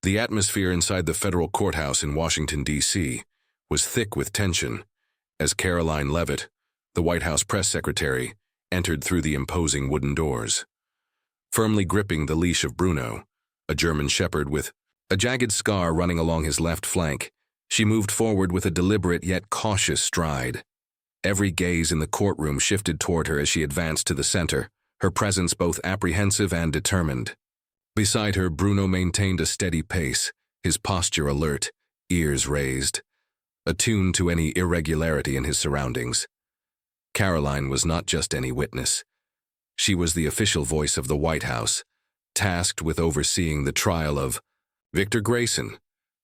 The atmosphere inside the federal courthouse in Washington, D.C., was thick with tension as Karoline Leavitt, the White House press secretary, entered through the imposing wooden doors. Firmly gripping the leash of Bruno, a German shepherd with a jagged scar running along his left flank, she moved forward with a deliberate yet cautious stride. Every gaze in the courtroom shifted toward her as she advanced to the center, her presence both apprehensive and determined. Beside her, Bruno maintained a steady pace, his posture alert, ears raised, attuned to any irregularity in his surroundings. Karoline was not just any witness. She was the official voice of the White House, tasked with overseeing the trial of Victor Grayson,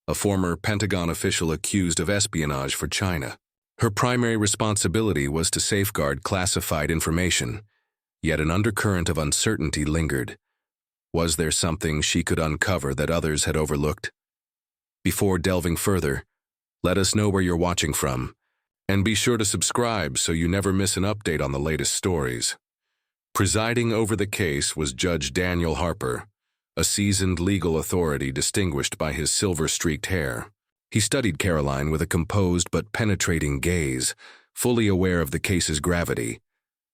a former Pentagon official accused of espionage for China. Her primary responsibility was to safeguard classified information, yet an undercurrent of uncertainty lingered. Was there something she could uncover that others had overlooked? Before delving further, let us know where you're watching from, and be sure to subscribe so you never miss an update on the latest stories. Presiding over the case was Judge Daniel Harper, a seasoned legal authority distinguished by his silver-streaked hair. He studied Karoline with a composed but penetrating gaze, fully aware of the case's gravity.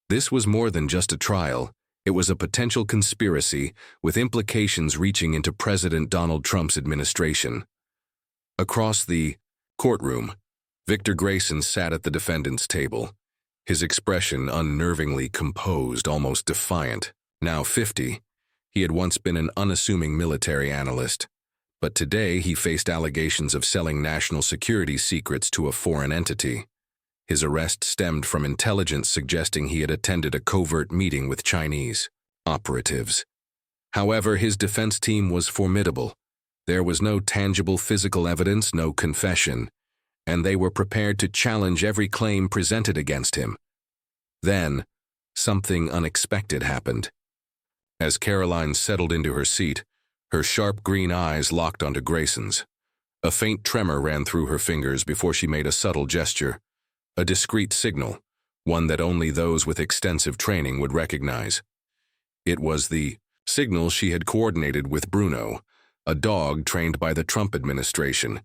This was more than just a trial. It was a potential conspiracy with implications reaching into President Donald Trump's administration. Across the courtroom, Victor Grayson sat at the defendant's table, his expression unnervingly composed, almost defiant. Now 50, he had once been an unassuming military analyst, but today he faced allegations of selling national security secrets to a foreign entity. His arrest stemmed from intelligence suggesting he had attended a covert meeting with Chinese operatives. However, his defense team was formidable. There was no tangible physical evidence, no confession, and they were prepared to challenge every claim presented against him. Then, something unexpected happened. As Karoline settled into her seat, her sharp green eyes locked onto Grayson's. A faint tremor ran through her fingers before she made a subtle gesture, a discreet signal, one that only those with extensive training would recognize. It was the signal she had coordinated with Bruno, a dog trained by the Trump administration,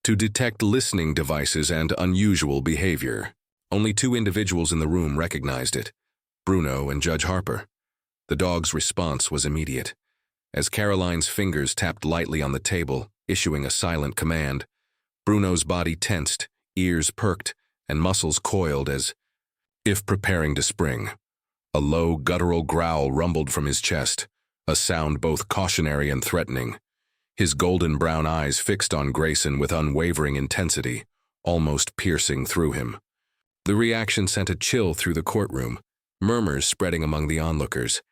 to detect listening devices and unusual behavior. Only two individuals in the room recognized it, Bruno and Judge Harper. The dog's response was immediate. As Karoline's fingers tapped lightly on the table, issuing a silent command, Bruno's body tensed, ears perked, and muscles coiled as if preparing to spring. A low, guttural growl rumbled from his chest, a sound both cautionary and threatening. His golden brown eyes fixed on Grayson with unwavering intensity, almost piercing through him. The reaction sent a chill through the courtroom, murmurs spreading among the onlookers.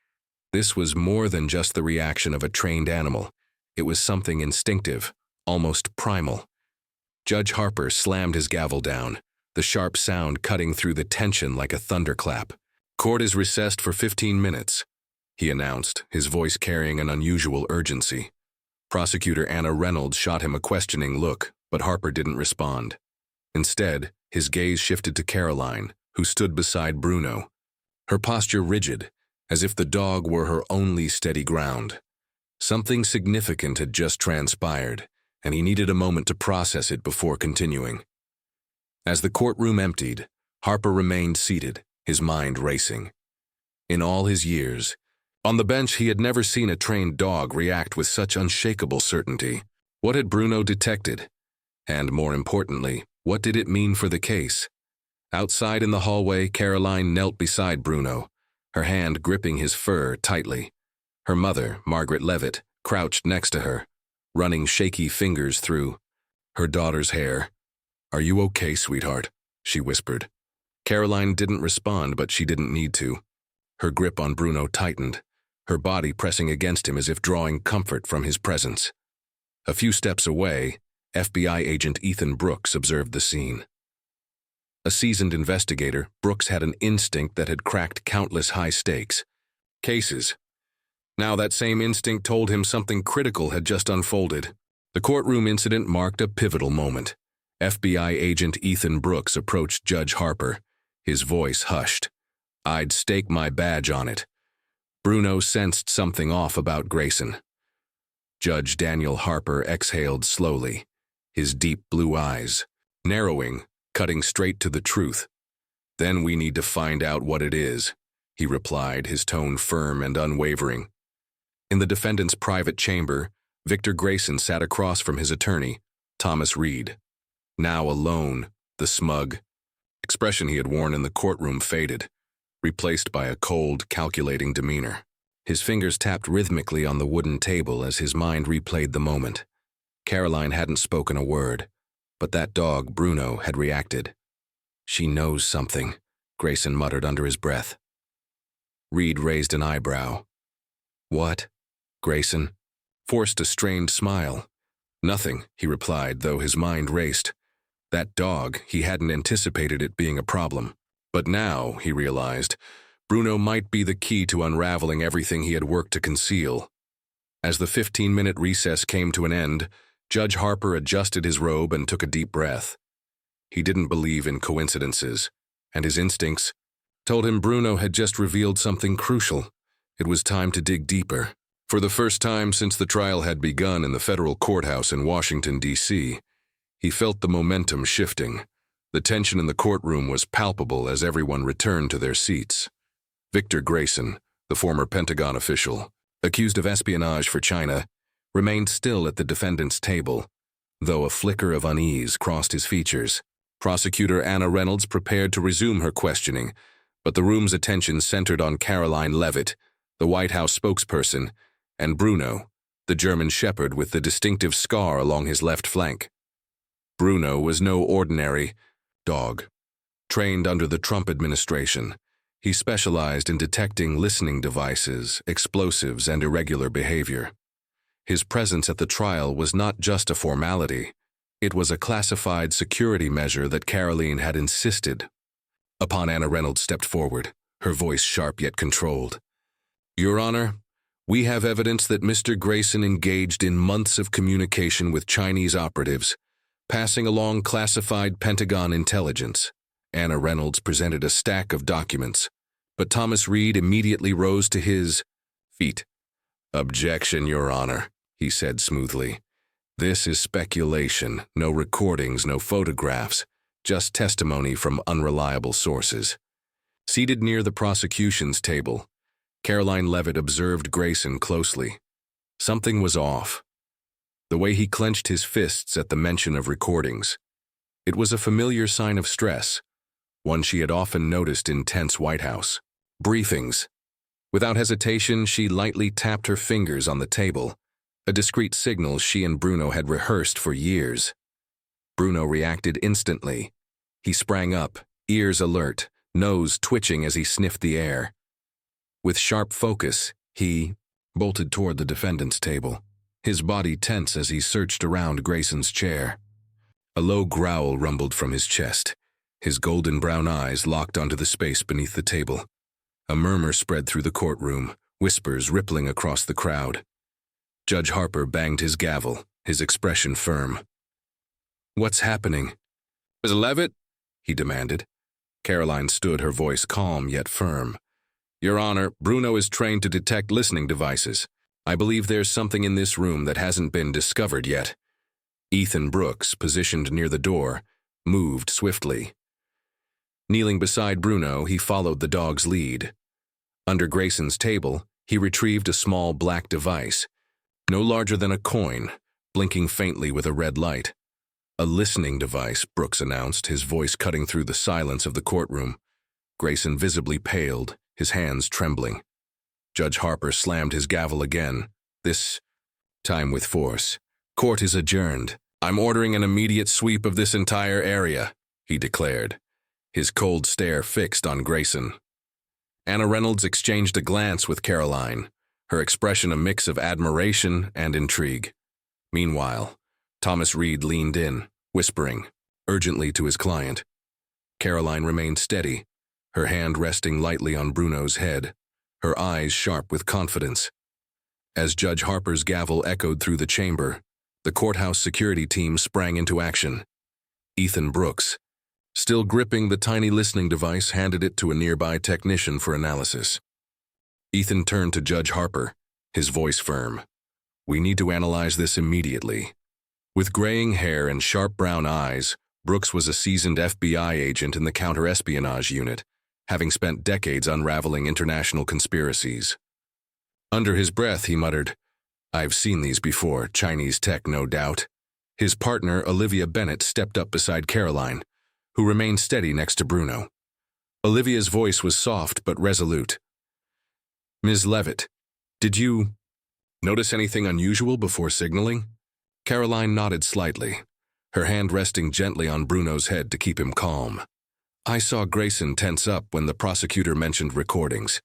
This was more than just the reaction of a trained animal. It was something instinctive, almost primal. Judge Harper slammed his gavel down, the sharp sound cutting through the tension like a thunderclap. "Court is recessed for 15 minutes, he announced, his voice carrying an unusual urgency. Prosecutor Anna Reynolds shot him a questioning look, but Harper didn't respond. Instead, his gaze shifted to Karoline, who stood beside Bruno, her posture rigid, as if the dog were her only steady ground. Something significant had just transpired, and he needed a moment to process it before continuing. As the courtroom emptied, Harper remained seated, his mind racing. In all his years, on the bench he had never seen a trained dog react with such unshakable certainty. What had Bruno detected? And more importantly, what did it mean for the case? Outside in the hallway, Karoline knelt beside Bruno, her hand gripping his fur tightly. Her mother, Margaret Leavitt, crouched next to her, running shaky fingers through her daughter's hair. "Are you okay, sweetheart?" she whispered. Karoline didn't respond, but she didn't need to. Her grip on Bruno tightened, her body pressing against him as if drawing comfort from his presence. A few steps away, FBI agent Ethan Brooks observed the scene. A seasoned investigator, Brooks had an instinct that had cracked countless high-stakes cases. Now that same instinct told him something critical had just unfolded. The courtroom incident marked a pivotal moment. FBI agent Ethan Brooks approached Judge Harper, his voice hushed. "I'd stake my badge on it." Bruno sensed something off about Grayson. Judge Daniel Harper exhaled slowly, his deep blue eyes narrowing, cutting straight to the truth. "Then we need to find out what it is," he replied, his tone firm and unwavering. In the defendant's private chamber, Victor Grayson sat across from his attorney, Thomas Reed. Now alone, the smug expression he had worn in the courtroom faded, replaced by a cold, calculating demeanor. His fingers tapped rhythmically on the wooden table as his mind replayed the moment. Karoline hadn't spoken a word, but that dog, Bruno, had reacted. "She knows something," Grayson muttered under his breath. Reed raised an eyebrow. "What?" Grayson forced a strained smile. "Nothing," he replied, though his mind raced. That dog, he hadn't anticipated it being a problem. But now, he realized, Bruno might be the key to unraveling everything he had worked to conceal. As the 15-minute recess came to an end, Judge Harper adjusted his robe and took a deep breath. He didn't believe in coincidences, and his instincts told him Bruno had just revealed something crucial. It was time to dig deeper. For the first time since the trial had begun in the federal courthouse in Washington, D.C., he felt the momentum shifting. The tension in the courtroom was palpable as everyone returned to their seats. Victor Grayson, the former Pentagon official, accused of espionage for China, remained still at the defendant's table, though a flicker of unease crossed his features. Prosecutor Anna Reynolds prepared to resume her questioning, but the room's attention centered on Karoline Leavitt, the White House spokesperson, and Bruno, the German shepherd with the distinctive scar along his left flank. Bruno was no ordinary dog. Trained under the Trump administration, he specialized in detecting listening devices, explosives, and irregular behavior. His presence at the trial was not just a formality. It was a classified security measure that Karoline had insisted upon. Anna Reynolds stepped forward, her voice sharp yet controlled. "Your Honor, we have evidence that Mr. Grayson engaged in months of communication with Chinese operatives, passing along classified Pentagon intelligence." Anna Reynolds presented a stack of documents, but Thomas Reed immediately rose to his feet. "Objection, Your Honor," he said smoothly. "This is speculation, no recordings, no photographs, just testimony from unreliable sources." Seated near the prosecution's table, Karoline Leavitt observed Grayson closely. Something was off. The way he clenched his fists at the mention of recordings. It was a familiar sign of stress, one she had often noticed in tense White House briefings. Without hesitation, she lightly tapped her fingers on the table, a discreet signal she and Bruno had rehearsed for years. Bruno reacted instantly. He sprang up, ears alert, nose twitching as he sniffed the air. With sharp focus, he bolted toward the defendant's table, his body tense as he searched around Grayson's chair. A low growl rumbled from his chest, his golden brown eyes locked onto the space beneath the table. A murmur spread through the courtroom, whispers rippling across the crowd. Judge Harper banged his gavel, his expression firm. "What's happening?" "Ms. Leavitt?" he demanded. Karoline stood, her voice calm yet firm. "Your Honor, Bruno is trained to detect listening devices. I believe there's something in this room that hasn't been discovered yet." Ethan Brooks, positioned near the door, moved swiftly. Kneeling beside Bruno, he followed the dog's lead. Under Grayson's table, he retrieved a small black device, no larger than a coin, blinking faintly with a red light. "A listening device," Brooks announced, his voice cutting through the silence of the courtroom. Grayson visibly paled, his hands trembling. Judge Harper slammed his gavel again, this time with force. "Court is adjourned. I'm ordering an immediate sweep of this entire area," he declared, his cold stare fixed on Grayson. Anna Reynolds exchanged a glance with Karoline, her expression a mix of admiration and intrigue. Meanwhile, Thomas Reed leaned in, whispering urgently to his client. Karoline remained steady, her hand resting lightly on Bruno's head, her eyes sharp with confidence. As Judge Harper's gavel echoed through the chamber, the courthouse security team sprang into action. Ethan Brooks, still gripping the tiny listening device, handed it to a nearby technician for analysis. Ethan turned to Judge Harper, his voice firm. We need to analyze this immediately. With graying hair and sharp brown eyes, Brooks was a seasoned FBI agent in the counter-espionage unit, having spent decades unraveling international conspiracies. Under his breath, he muttered, "I've seen these before, Chinese tech, no doubt." His partner, Olivia Bennett, stepped up beside Karoline, who remained steady next to Bruno. Olivia's voice was soft but resolute. "Ms. Leavitt, did you notice anything unusual before signaling?" Karoline nodded slightly, her hand resting gently on Bruno's head to keep him calm. "I saw Grayson tense up when the prosecutor mentioned recordings.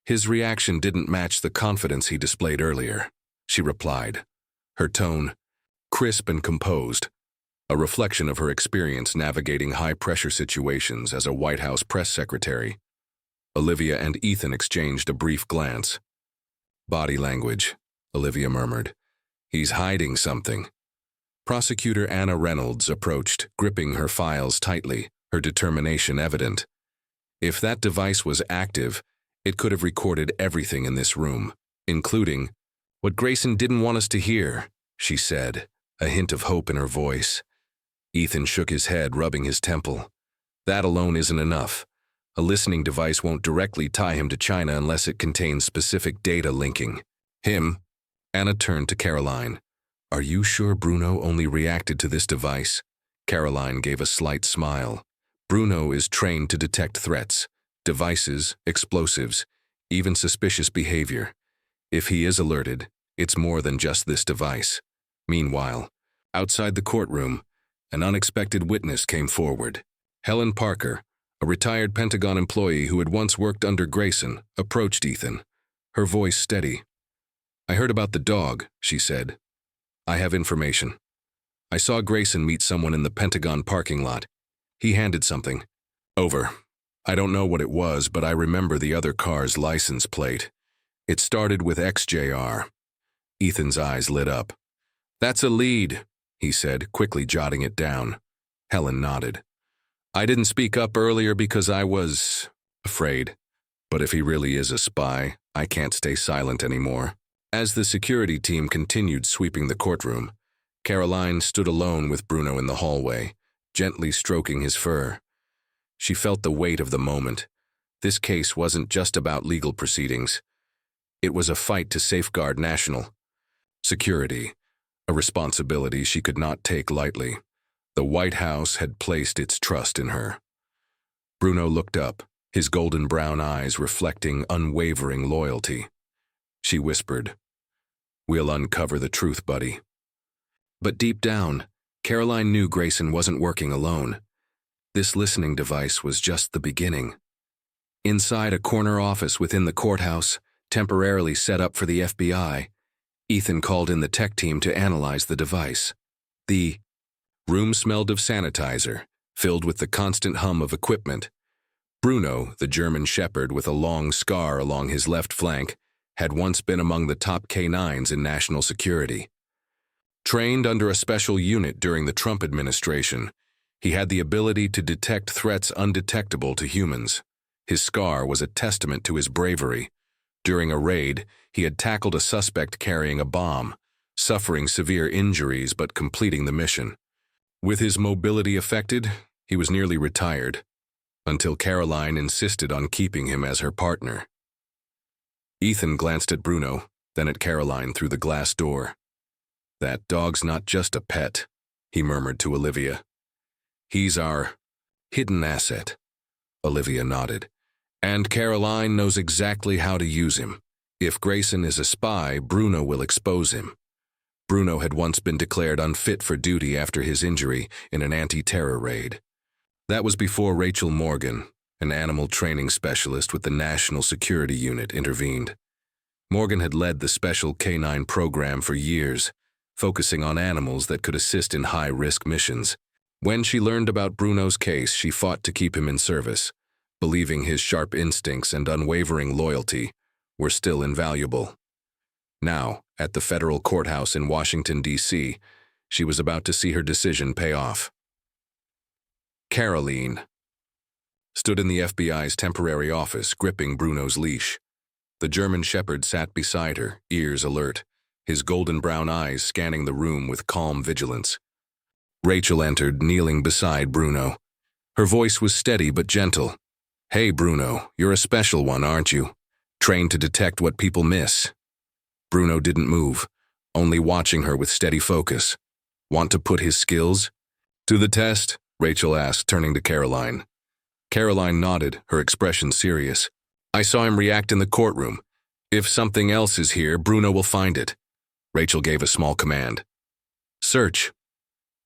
His reaction didn't match the confidence he displayed earlier," she replied, her tone crisp and composed, a reflection of her experience navigating high-pressure situations as a White House press secretary. Olivia and Ethan exchanged a brief glance. "Body language," Olivia murmured. "He's hiding something." Prosecutor Anna Reynolds approached, gripping her files tightly, her determination evident. If that device was active, it could have recorded everything in this room, including what Grayson didn't want us to hear, she said, a hint of hope in her voice. Ethan shook his head, rubbing his temple. That alone isn't enough. A listening device won't directly tie him to China unless it contains specific data linking him. Anna turned to Karoline. "Are you sure Bruno only reacted to this device?" Karoline gave a slight smile. "Bruno is trained to detect threats, devices, explosives, even suspicious behavior. If he is alerted, it's more than just this device." Meanwhile, outside the courtroom, an unexpected witness came forward. Helen Parker, a retired Pentagon employee who had once worked under Grayson, approached Ethan, her voice steady. "I heard about the dog," she said. "I have information. I saw Grayson meet someone in the Pentagon parking lot. He handed something. Over. I don't know what it was, but I remember the other car's license plate. It started with XJR. Ethan's eyes lit up. "That's a lead," he said, quickly jotting it down. Helen nodded. "I didn't speak up earlier because I was afraid. But if he really is a spy, I can't stay silent anymore." As the security team continued sweeping the courtroom, Karoline stood alone with Bruno in the hallway, gently stroking his fur. She felt the weight of the moment. This case wasn't just about legal proceedings. It was a fight to safeguard national security, a responsibility she could not take lightly. The White House had placed its trust in her. Bruno looked up, his golden brown eyes reflecting unwavering loyalty. She whispered, "We'll uncover the truth, buddy." But deep down, Karoline knew Grayson wasn't working alone. This listening device was just the beginning. Inside a corner office within the courthouse, temporarily set up for the FBI, Ethan called in the tech team to analyze the device. The room smelled of sanitizer, filled with the constant hum of equipment. Bruno, the German shepherd with a long scar along his left flank, had once been among the top K9s in national security. Trained under a special unit during the Trump administration, he had the ability to detect threats undetectable to humans. His scar was a testament to his bravery. During a raid, he had tackled a suspect carrying a bomb, suffering severe injuries but completing the mission. With his mobility affected, he was nearly retired, until Karoline insisted on keeping him as her partner. Ethan glanced at Bruno, then at Karoline through the glass door. "That dog's not just a pet," he murmured to Olivia. "He's our hidden asset." Olivia nodded. "And Karoline knows exactly how to use him. If Grayson is a spy, Bruno will expose him." Bruno had once been declared unfit for duty after his injury in an anti-terror raid. That was before Rachel Morgan, an animal training specialist with the National Security Unit, intervened. Morgan had led the special K9 program for years, focusing on animals that could assist in high-risk missions. When she learned about Bruno's case, she fought to keep him in service, believing his sharp instincts and unwavering loyalty were still invaluable. Now, at the federal courthouse in Washington, D.C., she was about to see her decision pay off. Karoline stood in the FBI's temporary office, gripping Bruno's leash. The German shepherd sat beside her, ears alert, his golden brown eyes scanning the room with calm vigilance. Rachel entered, kneeling beside Bruno. Her voice was steady but gentle. "Hey, Bruno, you're a special one, aren't you? Trained to detect what people miss." Bruno didn't move, only watching her with steady focus. "Want to put his skills to the test?" Rachel asked, turning to Karoline. Karoline nodded, her expression serious. "I saw him react in the courtroom. If something else is here, Bruno will find it." Rachel gave a small command. "Search."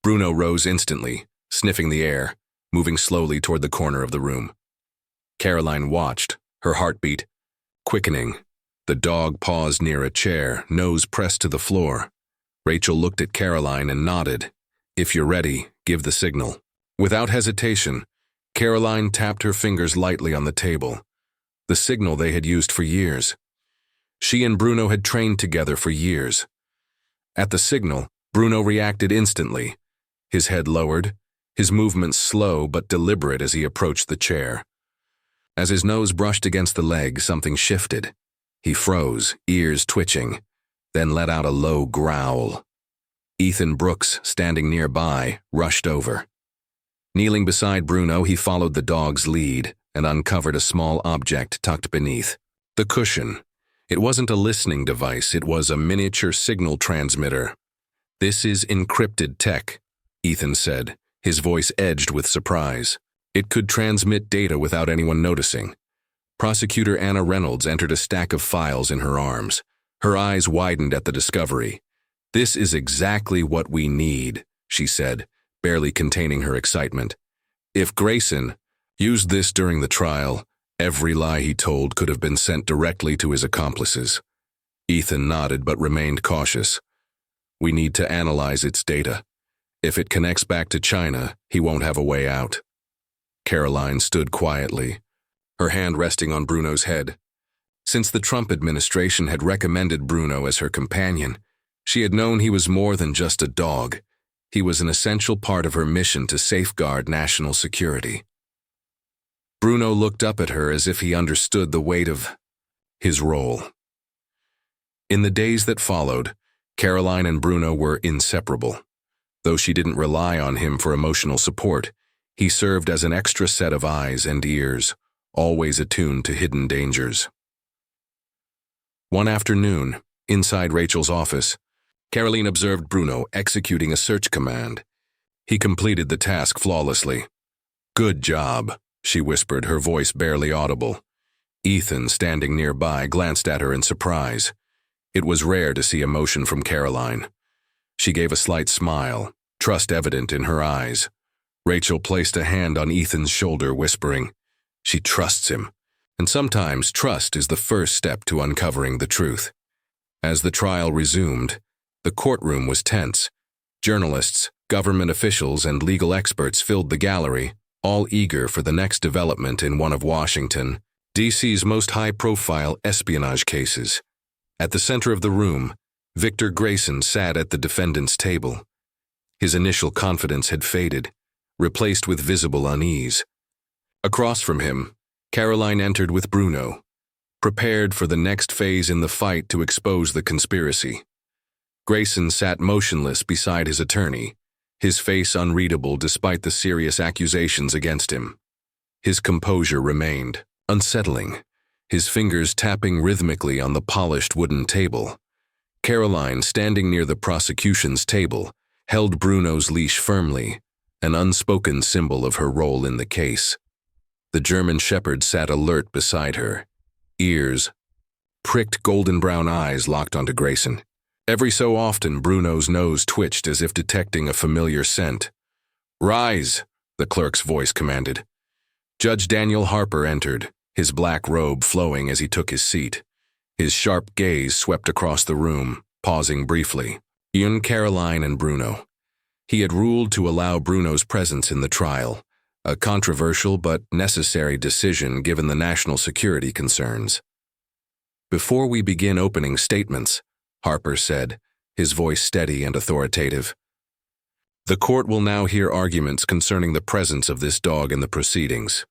Bruno rose instantly, sniffing the air, moving slowly toward the corner of the room. Karoline watched, her heartbeat quickening. The dog paused near a chair, nose pressed to the floor. Rachel looked at Karoline and nodded. "If you're ready, give the signal." Without hesitation, Karoline tapped her fingers lightly on the table, the signal they had used for years. She and Bruno had trained together for years. At the signal, Bruno reacted instantly, his head lowered, his movements slow but deliberate as he approached the chair. As his nose brushed against the leg, something shifted. He froze, ears twitching, then let out a low growl. Ethan Brooks, standing nearby, rushed over. Kneeling beside Bruno, he followed the dog's lead and uncovered a small object tucked beneath. The cushion. It wasn't a listening device, it was a miniature signal transmitter. "This is encrypted tech," Ethan said, his voice edged with surprise. It could transmit data without anyone noticing. Prosecutor Anna Reynolds entered a stack of files in her arms. Her eyes widened at the discovery. "This is exactly what we need," she said, barely containing her excitement. "If Grayson used this during the trial, every lie he told could have been sent directly to his accomplices." Ethan nodded but remained cautious. "We need to analyze its data. If it connects back to China, he won't have a way out." Karoline stood quietly, her hand resting on Bruno's head. Since the Trump administration had recommended Bruno as her companion, she had known he was more than just a dog. He was an essential part of her mission to safeguard national security. Bruno looked up at her as if he understood the weight of his role. In the days that followed, Karoline and Bruno were inseparable. Though she didn't rely on him for emotional support, he served as an extra set of eyes and ears, always attuned to hidden dangers. One afternoon, inside Rachel's office, Karoline observed Bruno executing a search command. He completed the task flawlessly. "Good job," she whispered, her voice barely audible. Ethan, standing nearby, glanced at her in surprise. It was rare to see emotion from Karoline. She gave a slight smile, trust evident in her eyes. Rachel placed a hand on Ethan's shoulder, whispering, "She trusts him." And sometimes trust is the first step to uncovering the truth. As the trial resumed, the courtroom was tense. Journalists, government officials, and legal experts filled the gallery, all eager for the next development in one of Washington, D.C.'s most high-profile espionage cases. At the center of the room, Victor Grayson sat at the defendant's table. His initial confidence had faded, replaced with visible unease. Across from him, Karoline entered with Bruno, prepared for the next phase in the fight to expose the conspiracy. Grayson sat motionless beside his attorney, his face unreadable despite the serious accusations against him. His composure remained, unsettling, his fingers tapping rhythmically on the polished wooden table. Karoline, standing near the prosecution's table, held Bruno's leash firmly, an unspoken symbol of her role in the case. The German shepherd sat alert beside her, ears, pricked golden brown eyes locked onto Grayson. Every so often, Bruno's nose twitched as if detecting a familiar scent. "Rise," the clerk's voice commanded. Judge Daniel Harper entered, his black robe flowing as he took his seat. His sharp gaze swept across the room, pausing briefly. Ian, Karoline, and Bruno. He had ruled to allow Bruno's presence in the trial, a controversial but necessary decision given the national security concerns. "Before we begin opening statements," Harper said, his voice steady and authoritative, "the court will now hear arguments concerning the presence of this dog in the proceedings."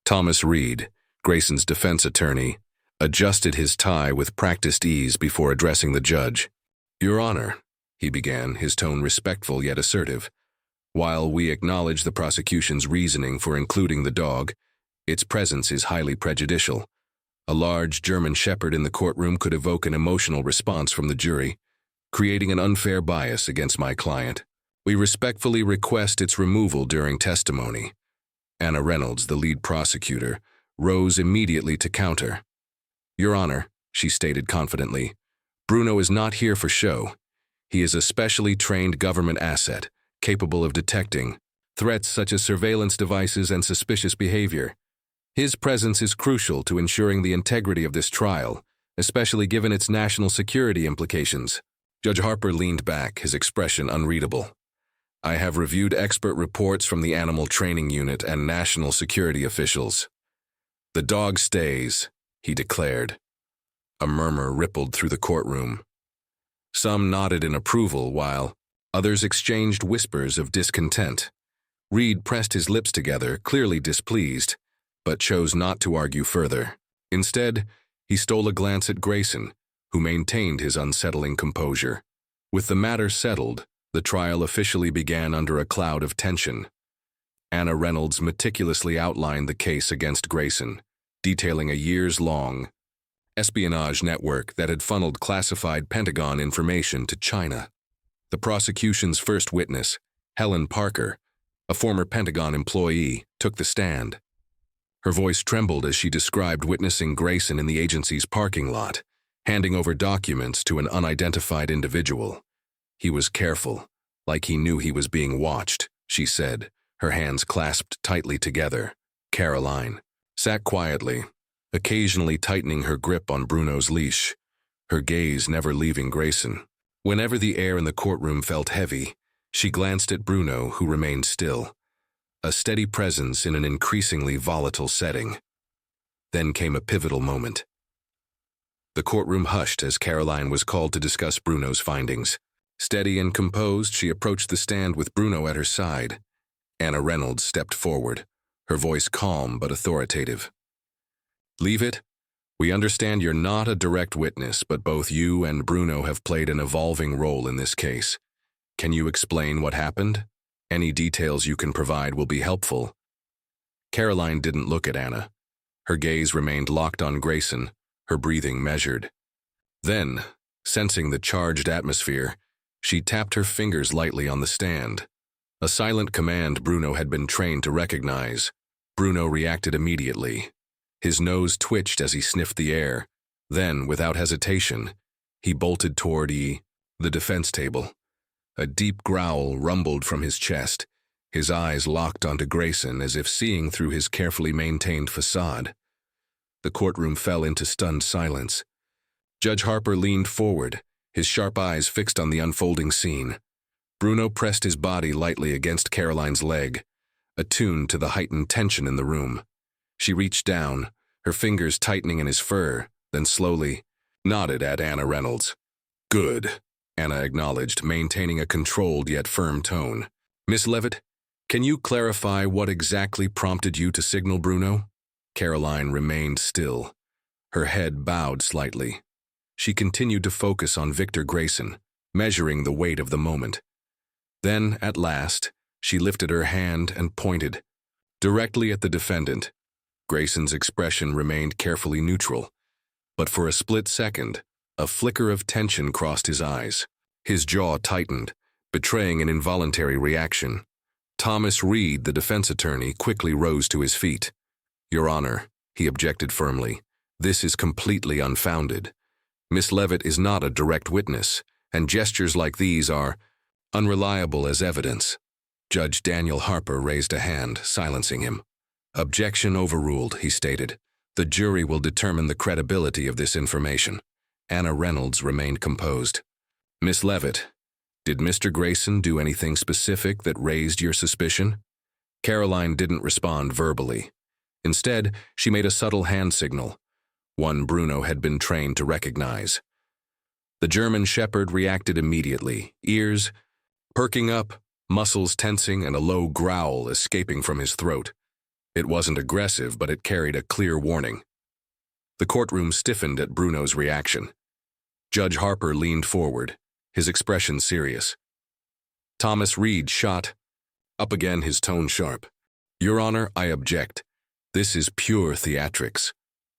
Thomas Reed, Grayson's defense attorney, adjusted his tie with practiced ease before addressing the judge. Your Honor, he began, his tone respectful yet assertive. While we acknowledge the prosecution's reasoning for including the dog, its presence is highly prejudicial. A large German Shepherd in the courtroom could evoke an emotional response from the jury, creating an unfair bias against my client. We respectfully request its removal during testimony. Anna Reynolds, the lead prosecutor, rose immediately to counter. Your Honor, she stated confidently, Bruno is not here for show. He is a specially trained government asset, capable of detecting threats such as surveillance devices and suspicious behavior. His presence is crucial to ensuring the integrity of this trial, especially given its national security implications. Judge Harper leaned back, his expression unreadable. I have reviewed expert reports from the Animal Training Unit and national security officials. The dog stays, he declared. A murmur rippled through the courtroom. Some nodded in approval, while others exchanged whispers of discontent. Reed pressed his lips together, clearly displeased, but chose not to argue further. Instead, he stole a glance at Grayson, who maintained his unsettling composure. With the matter settled, the trial officially began under a cloud of tension. Anna Reynolds meticulously outlined the case against Grayson, detailing a years-long espionage network that had funneled classified Pentagon information to China. The prosecution's first witness, Helen Parker, a former Pentagon employee, took the stand. Her voice trembled as she described witnessing Grayson in the agency's parking lot, handing over documents to an unidentified individual. He was careful, like he knew he was being watched, she said, her hands clasped tightly together. Karoline sat quietly, occasionally tightening her grip on Bruno's leash, her gaze never leaving Grayson. Whenever the air in the courtroom felt heavy, she glanced at Bruno, who remained still, a steady presence in an increasingly volatile setting. Then came a pivotal moment. The courtroom hushed as Karoline was called to discuss Bruno's findings. Steady and composed, she approached the stand with Bruno at her side. Anna Reynolds stepped forward, her voice calm but authoritative. Leavitt, we understand you're not a direct witness, but both you and Bruno have played an evolving role in this case. Can you explain what happened? Any details you can provide will be helpful. Karoline didn't look at Anna. Her gaze remained locked on Grayson, her breathing measured. Then, sensing the charged atmosphere, she tapped her fingers lightly on the stand. A silent command Bruno had been trained to recognize. Bruno reacted immediately. His nose twitched as he sniffed the air. Then, without hesitation, he bolted toward the defense table. A deep growl rumbled from his chest, his eyes locked onto Grayson as if seeing through his carefully maintained facade. The courtroom fell into stunned silence. Judge Harper leaned forward, his sharp eyes fixed on the unfolding scene. Bruno pressed his body lightly against Karoline's leg, attuned to the heightened tension in the room. She reached down, her fingers tightening in his fur, then slowly nodded at Anna Reynolds. Good, Anna acknowledged, maintaining a controlled yet firm tone. Miss Leavitt, can you clarify what exactly prompted you to signal Bruno? Karoline remained still, her head bowed slightly. She continued to focus on Victor Grayson, measuring the weight of the moment. Then, at last, she lifted her hand and pointed directly at the defendant. Grayson's expression remained carefully neutral, but for a split second, a flicker of tension crossed his eyes. His jaw tightened, betraying an involuntary reaction. Thomas Reed, the defense attorney, quickly rose to his feet. Your Honor, he objected firmly, this is completely unfounded. Miss Leavitt is not a direct witness, and gestures like these are unreliable as evidence. Judge Daniel Harper raised a hand, silencing him. Objection overruled, he stated. The jury will determine the credibility of this information. Anna Reynolds remained composed. Miss Leavitt, did Mr. Grayson do anything specific that raised your suspicion? Karoline didn't respond verbally. Instead, she made a subtle hand signal, one Bruno had been trained to recognize. The German Shepherd reacted immediately, ears perking up, muscles tensing, and a low growl escaping from his throat. It wasn't aggressive, but it carried a clear warning. The courtroom stiffened at Bruno's reaction. Judge Harper leaned forward, his expression serious. Thomas Reed shot up again, his tone sharp. Your Honor, I object. This is pure theatrics.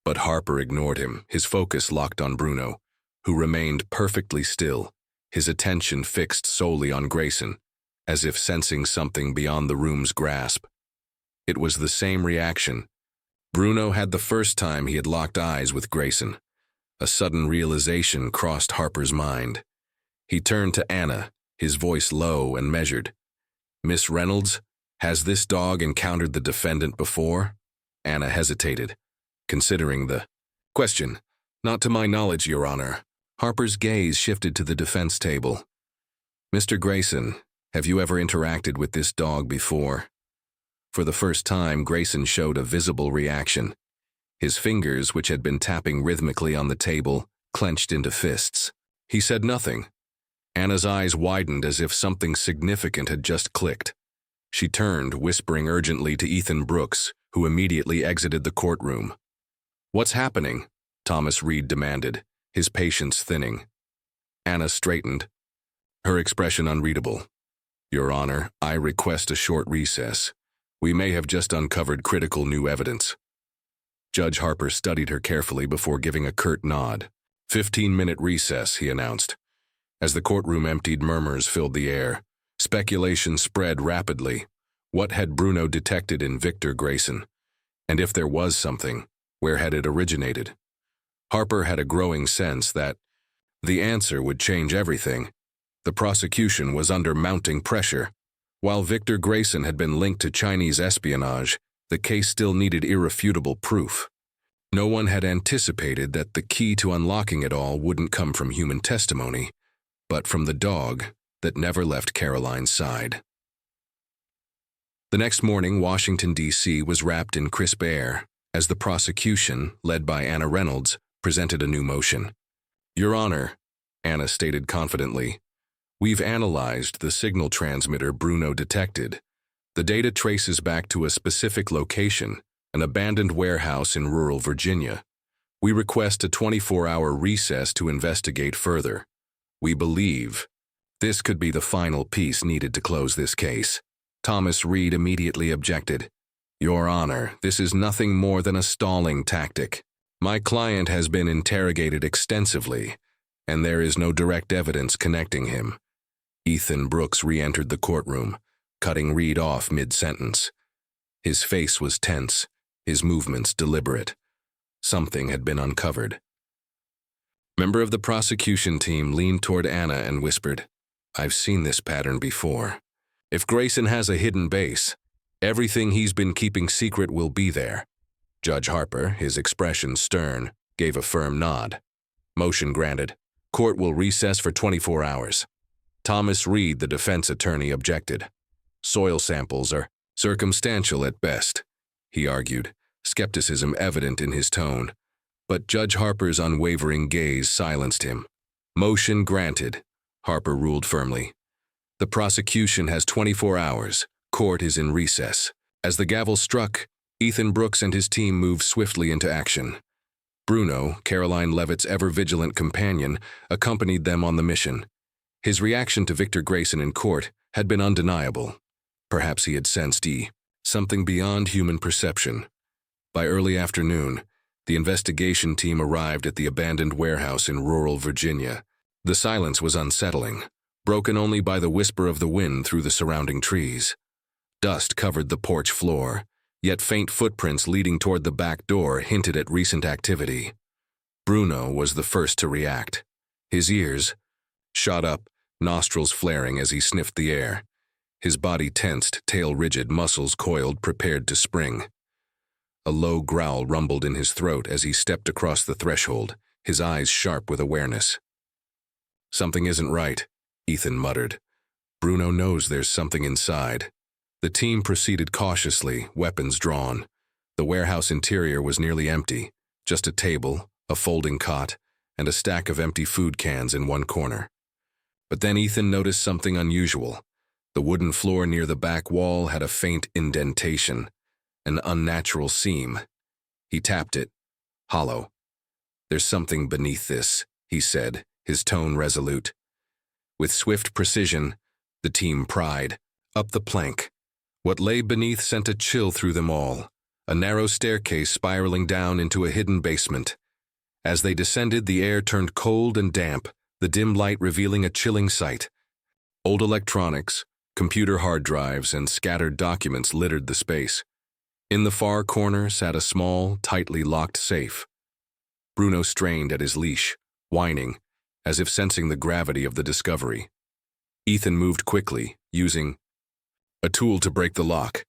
But Harper ignored him, his focus locked on Bruno, who remained perfectly still, his attention fixed solely on Grayson, as if sensing something beyond the room's grasp. It was the same reaction Bruno had the first time he had locked eyes with Grayson. A sudden realization crossed Harper's mind. He turned to Anna, his voice low and measured. Miss Reynolds, has this dog encountered the defendant before? Anna hesitated, considering the question. Not to my knowledge, Your Honor. Harper's gaze shifted to the defense table. Mr. Grayson, have you ever interacted with this dog before? For the first time, Grayson showed a visible reaction. His fingers, which had been tapping rhythmically on the table, clenched into fists. He said nothing. Anna's eyes widened as if something significant had just clicked. She turned, whispering urgently to Ethan Brooks, who immediately exited the courtroom. What's happening? Thomas Reed demanded, his patience thinning. Anna straightened, her expression unreadable. Your Honor, I request a short recess. We may have just uncovered critical new evidence. Judge Harper studied her carefully before giving a curt nod. 15-minute recess, he announced. As the courtroom emptied, murmurs filled the air. Speculation spread rapidly. What had Bruno detected in Victor Grayson? And if there was something, where had it originated? Harper had a growing sense that the answer would change everything. The prosecution was under mounting pressure. While Victor Grayson had been linked to Chinese espionage, the case still needed irrefutable proof. No one had anticipated that the key to unlocking it all wouldn't come from human testimony, but from the dog that never left Karoline's side. The next morning, Washington, D.C. was wrapped in crisp air as the prosecution, led by Anna Reynolds, presented a new motion. Your Honor, Anna stated confidently, we've analyzed the signal transmitter Bruno detected. The data traces back to a specific location, an abandoned warehouse in rural Virginia. We request a 24-hour recess to investigate further. We believe this could be the final piece needed to close this case. Thomas Reed immediately objected. Your Honor, this is nothing more than a stalling tactic. My client has been interrogated extensively, and there is no direct evidence connecting him. Ethan Brooks re-entered the courtroom, cutting Reed off mid-sentence. His face was tense, his movements deliberate. Something had been uncovered. Member of the prosecution team leaned toward Anna and whispered, I've seen this pattern before. If Grayson has a hidden base, everything he's been keeping secret will be there. Judge Harper, his expression stern, gave a firm nod. Motion granted. Court will recess for 24 hours. Thomas Reed, the defense attorney, objected. Soil samples are circumstantial at best, he argued, skepticism evident in his tone. But Judge Harper's unwavering gaze silenced him. Motion granted, Harper ruled firmly. The prosecution has 24 hours. Court is in recess. As the gavel struck, Ethan Brooks and his team moved swiftly into action. Bruno, Karoline Leavitt's ever-vigilant companion, accompanied them on the mission. His reaction to Victor Grayson in court had been undeniable. Perhaps he had sensed something beyond human perception. By early afternoon, the investigation team arrived at the abandoned warehouse in rural Virginia. The silence was unsettling, broken only by the whisper of the wind through the surrounding trees. Dust covered the porch floor, yet faint footprints leading toward the back door hinted at recent activity. Bruno was the first to react. His ears shot up, nostrils flaring as he sniffed the air. His body tensed, tail rigid, muscles coiled, prepared to spring. A low growl rumbled in his throat as he stepped across the threshold, his eyes sharp with awareness. Something isn't right, Ethan muttered. Bruno knows there's something inside. The team proceeded cautiously, weapons drawn. The warehouse interior was nearly empty, just a table, a folding cot, and a stack of empty food cans in one corner. But then Ethan noticed something unusual. The wooden floor near the back wall had a faint indentation, an unnatural seam. He tapped it, hollow. There's something beneath this, he said, his tone resolute. With swift precision, the team pried, up the plank. What lay beneath sent a chill through them all, a narrow staircase spiraling down into a hidden basement. As they descended, the air turned cold and damp, the dim light revealing a chilling sight. Old electronics, computer hard drives, and scattered documents littered the space. In the far corner sat a small, tightly locked safe. Bruno strained at his leash, whining, as if sensing the gravity of the discovery. Ethan moved quickly, using a tool to break the lock.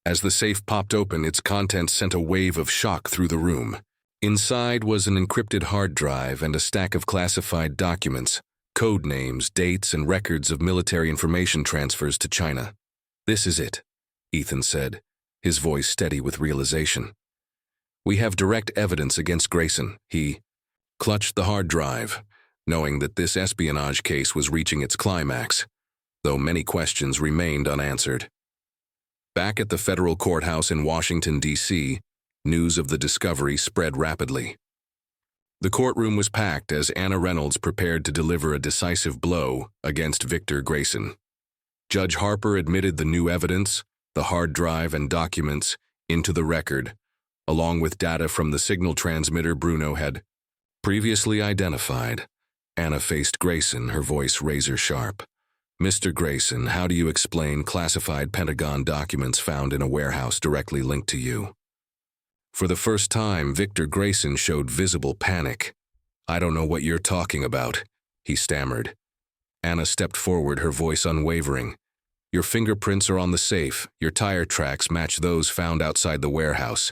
As the safe popped open, its contents sent a wave of shock through the room. Inside was an encrypted hard drive and a stack of classified documents, code names, dates, and records of military information transfers to China. "This is it," Ethan said, his voice steady with realization. "We have direct evidence against Grayson." He clutched the hard drive, knowing that this espionage case was reaching its climax, though many questions remained unanswered. Back at the federal courthouse in Washington, D.C., news of the discovery spread rapidly. The courtroom was packed as Anna Reynolds prepared to deliver a decisive blow against Victor Grayson. Judge Harper admitted the new evidence, the hard drive and documents, into the record, along with data from the signal transmitter Bruno had previously identified. Anna faced Grayson, her voice razor-sharp. "Mr. Grayson, how do you explain classified Pentagon documents found in a warehouse directly linked to you?" For the first time, Victor Grayson showed visible panic. "I don't know what you're talking about," he stammered. Anna stepped forward, her voice unwavering. "Your fingerprints are on the safe, your tire tracks match those found outside the warehouse.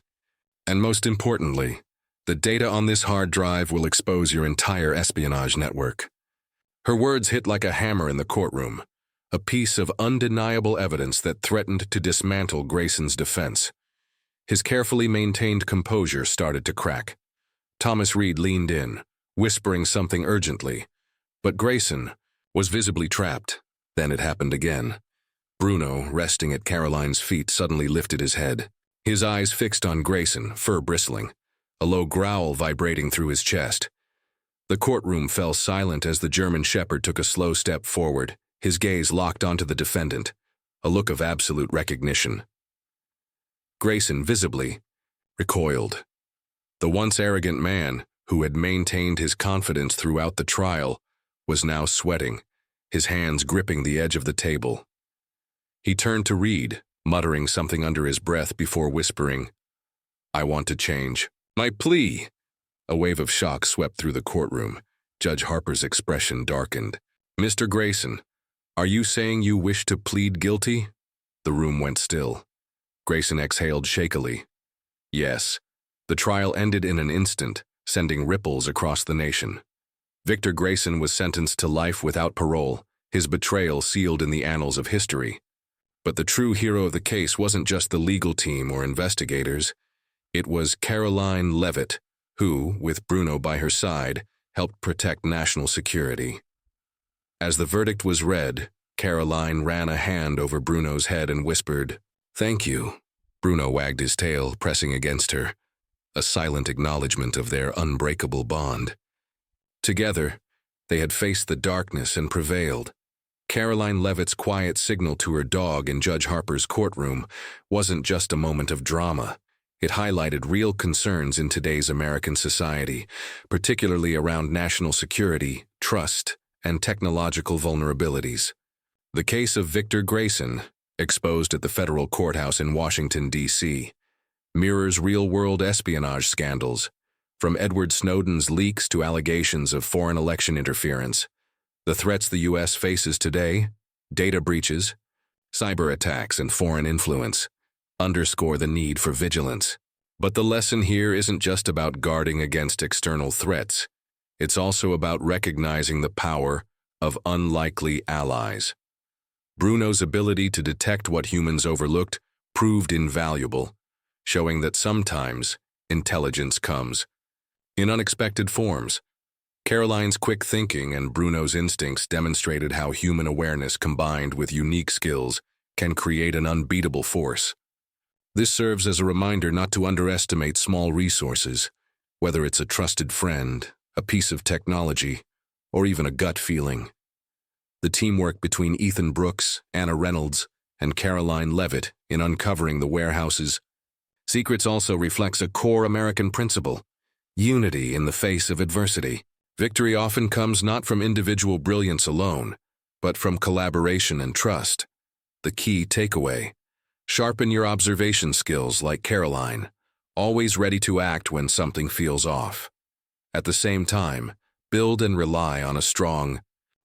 And most importantly, the data on this hard drive will expose your entire espionage network." Her words hit like a hammer in the courtroom, a piece of undeniable evidence that threatened to dismantle Grayson's defense. His carefully maintained composure started to crack. Thomas Reed leaned in, whispering something urgently, but Grayson was visibly trapped. Then it happened again. Bruno, resting at Karoline's feet, suddenly lifted his head, his eyes fixed on Grayson, fur bristling, a low growl vibrating through his chest. The courtroom fell silent as the German shepherd took a slow step forward, his gaze locked onto the defendant, a look of absolute recognition. Grayson visibly recoiled. The once arrogant man, who had maintained his confidence throughout the trial, was now sweating, his hands gripping the edge of the table. He turned to Reed, muttering something under his breath before whispering, "I want to change my plea." A wave of shock swept through the courtroom. Judge Harper's expression darkened. "Mr. Grayson, are you saying you wish to plead guilty?" The room went still. Grayson exhaled shakily. "Yes." The trial ended in an instant, sending ripples across the nation. Victor Grayson was sentenced to life without parole, his betrayal sealed in the annals of history. But the true hero of the case wasn't just the legal team or investigators. It was Karoline Leavitt, who, with Bruno by her side, helped protect national security. As the verdict was read, Karoline ran a hand over Bruno's head and whispered, "Thank you." Bruno wagged his tail, pressing against her, a silent acknowledgement of their unbreakable bond. Together, they had faced the darkness and prevailed. Karoline Leavitt's quiet signal to her dog in Judge Harper's courtroom wasn't just a moment of drama. It highlighted real concerns in today's American society, particularly around national security, trust, and technological vulnerabilities. The case of Victor Grayson, exposed at the federal courthouse in Washington, D.C., mirrors real-world espionage scandals, from Edward Snowden's leaks to allegations of foreign election interference. The threats the U.S. faces today, data breaches, cyber attacks, and foreign influence, underscore the need for vigilance. But the lesson here isn't just about guarding against external threats. It's also about recognizing the power of unlikely allies. Bruno's ability to detect what humans overlooked proved invaluable, showing that sometimes intelligence comes in unexpected forms. Karoline's quick thinking and Bruno's instincts demonstrated how human awareness combined with unique skills can create an unbeatable force. This serves as a reminder not to underestimate small resources, whether it's a trusted friend, a piece of technology, or even a gut feeling. The teamwork between Ethan Brooks, Anna Reynolds, and Karoline Leavitt in uncovering the warehouse's secrets also reflects a core American principle: unity in the face of adversity. Victory often comes not from individual brilliance alone, but from collaboration and trust. The key takeaway: sharpen your observation skills like Karoline, always ready to act when something feels off. At the same time, build and rely on a strong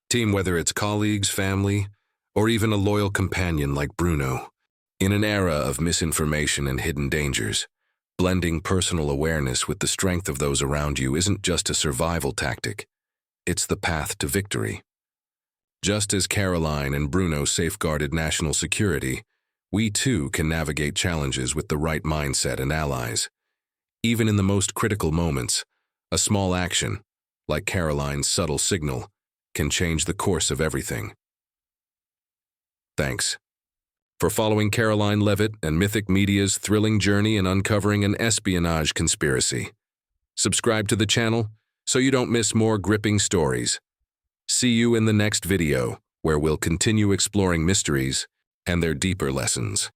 team, whether it's colleagues, family, or even a loyal companion like Bruno. In an era of misinformation and hidden dangers, blending personal awareness with the strength of those around you isn't just a survival tactic, it's the path to victory. Just as Karoline and Bruno safeguarded national security, we too can navigate challenges with the right mindset and allies. Even in the most critical moments, a small action, like Karoline's subtle signal, can change the course of everything. Thanks for following Karoline Leavitt and Mythic Media's thrilling journey in uncovering an espionage conspiracy. Subscribe to the channel so you don't miss more gripping stories. See you in the next video, where we'll continue exploring mysteries and their deeper lessons.